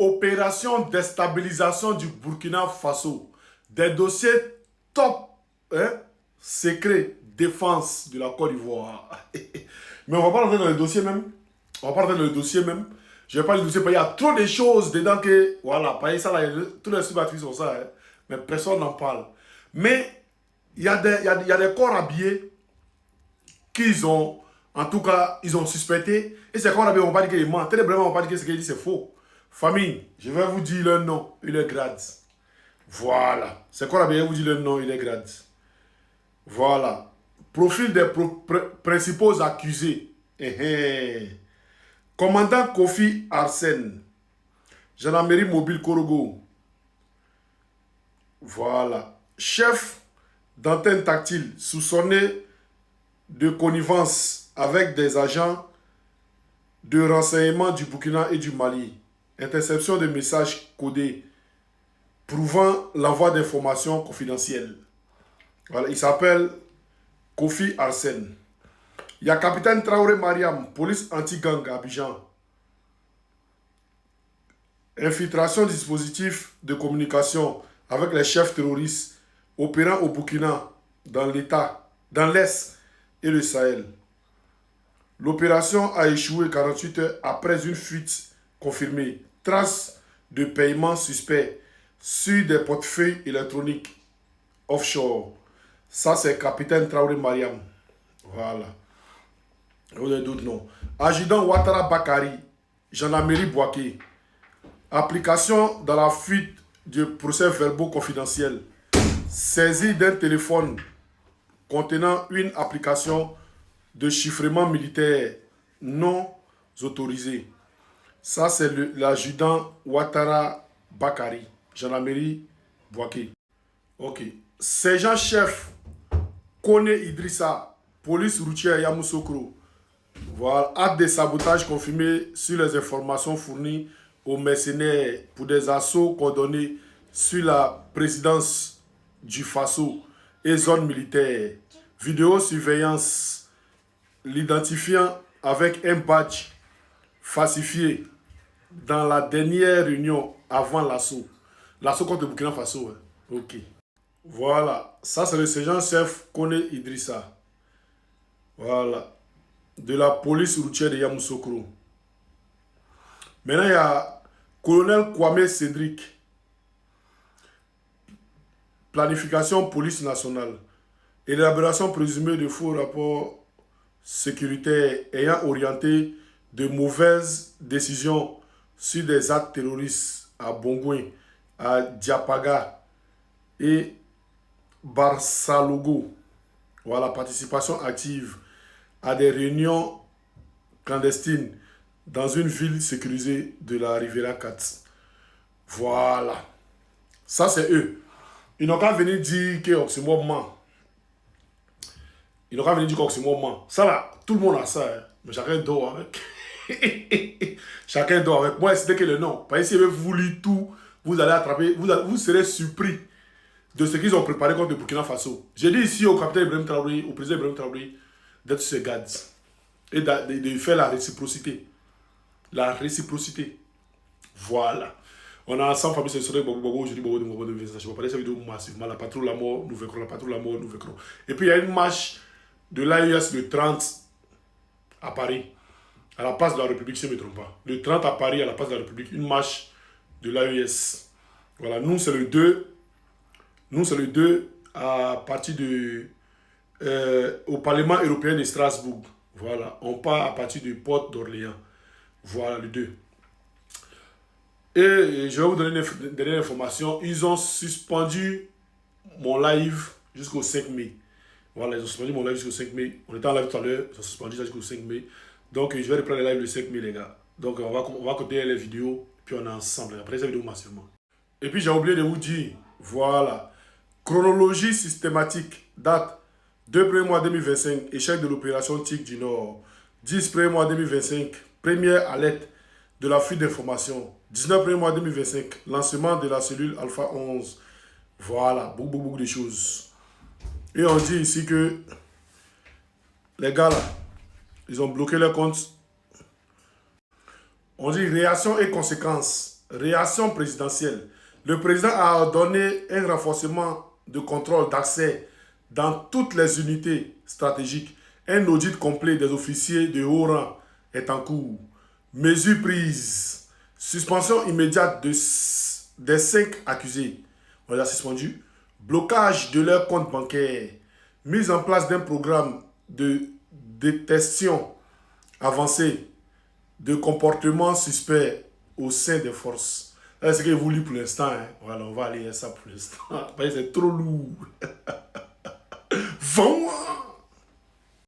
Opération déstabilisation du Burkina Faso. Des dossiers top, hein, secret, défense de la Côte d'Ivoire. Mais on va pas rentrer dans le dossier même. On va pas rentrer dans le dossier même. Je vais pas le dossier parce qu'il y a trop de choses dedans que, voilà, par ça, là, tous les subattris sont ça, hein, mais personne n'en parle. Mais il y a des corps habillés qu'ils ont, en tout cas, ils ont suspecté. Et ces corps habillés, on va pas dire qu'ils mentent. Télébrement, on va pas dire que ce qu'ils disent, c'est faux. Famille, je vais vous dire leur nom et leur grade. Voilà. C'est quoi la bien vous dire leur nom et leur grade. Voilà. Profil des principaux accusés. Commandant Kofi Arsène. Gendarmerie mobile Korogo. Voilà. Chef d'antenne tactile soupçonné de connivence avec des agents de renseignement du Burkina et du Mali. Interception de messages codés prouvant l'envoi d'informations confidentielles. Voilà, il s'appelle Kofi Arsène. Il y a capitaine Traoré Mariam, police anti-gang à Abidjan. Infiltration du dispositif de communication avec les chefs terroristes opérant au Burkina, dans l'État, dans l'Est et le Sahel. L'opération a échoué 48 heures après une fuite confirmée. Traces de paiement suspect sur des portefeuilles électroniques offshore. Ça, c'est capitaine Traoré Mariam. Voilà. Vous avez d'autres noms. Adjudant Ouattara Bakari, gendarmerie Boaké. Application dans la fuite de procès-verbaux confidentiels. Saisie d'un téléphone contenant une application de chiffrement militaire non autorisée. Ça, c'est l'adjudant Ouattara Bakari, gendarmerie Boaké. Ok. Sergent-chef Kone Idrissa, police routière Yamoussoukro. Voilà. Acte de sabotage confirmé sur les informations fournies aux mercenaires pour des assauts coordonnés sur la présidence du Faso et zone militaire. Vidéosurveillance l'identifiant avec un badge falsifié dans la dernière réunion avant l'assaut. L'assaut contre le Burkina Faso. Hein. Ok. Voilà. Ça, c'est le sergent-chef Kone Idrissa. Voilà. De la police routière de Yamoussoukro. Maintenant, il y a colonel Kwame Cédric. Planification police nationale. Élaboration présumée de faux rapports sécuritaires ayant orienté de mauvaises décisions sur des actes terroristes à Bongouin, à Diapaga et Barsalogo. Voilà, participation active à des réunions clandestines dans une ville sécurisée de la Riviera 4. Voilà. Ça, c'est eux. Ils n'ont qu'à venir dire que c'est moi ment. Ils n'ont qu'à venir dire que c'est moi ment. Ça là, tout le monde a ça. Hein. Mais chacun dort avec. Chacun dort avec. Moi, c'était que le nom. Parce que si vous lisez tout, vous allez attraper, vous serez surpris de ce qu'ils ont préparé contre le Burkina Faso. J'ai dit ici au capitaine Ibrahim Traoré, au président Ibrahim Traoré, d'être sur ses gardes et de faire la réciprocité. La réciprocité. Voilà. On a ensemble famille, c'est sur Bobo, aujourd'hui, Bobo, je vais parler de cette vidéo massivement. La patrouille la mort, nous vaincrons. La patrouille la mort, nous vaincrons. Et puis il y a une marche de l'AES le 30 à Paris, à la place de la République, si je ne me trompe pas. Le 30 à Paris, à la place de la République, une marche de l'AES. Voilà, nous c'est le 2. Nous c'est le 2 à partir de au Parlement européen de Strasbourg. Voilà, on part à partir du Porte d'Orléans. Voilà, le 2. Et je vais vous donner une dernière information. Ils ont suspendu mon live jusqu'au 5 mai. Voilà, ils ont suspendu mon live jusqu'au 5 mai. On était en live tout à l'heure, ils ont suspendu ça jusqu'au 5 mai. Donc, je vais reprendre les lives le 5 mai, les gars. Donc, on va continuer les vidéos, puis on est ensemble. Après ces vidéos massivement. Et puis, j'ai oublié de vous dire, voilà, chronologie systématique, date 2 premiers mois 2025, échec de l'opération Tigre du Nord. 10 premiers mois 2025, première alerte de la fuite d'informations. 19 premiers mois 2025, lancement de la cellule Alpha 11. Voilà, beaucoup de choses. Et on dit ici que les gars là, ils ont bloqué leur compte. On dit réaction et conséquences. Réaction présidentielle. Le président a ordonné un renforcement de contrôle d'accès dans toutes les unités stratégiques. Un audit complet des officiers de haut rang est en cours. Mesures prises. Suspension immédiate des 5 accusés. On les a suspendus. Blocage de leur compte bancaire. Mise en place d'un programme de détection avancée de comportements suspects au sein des forces. C'est ce que vous lisez pour l'instant. Hein. Voilà, on va aller à ça pour l'instant. C'est trop lourd. Vends-moi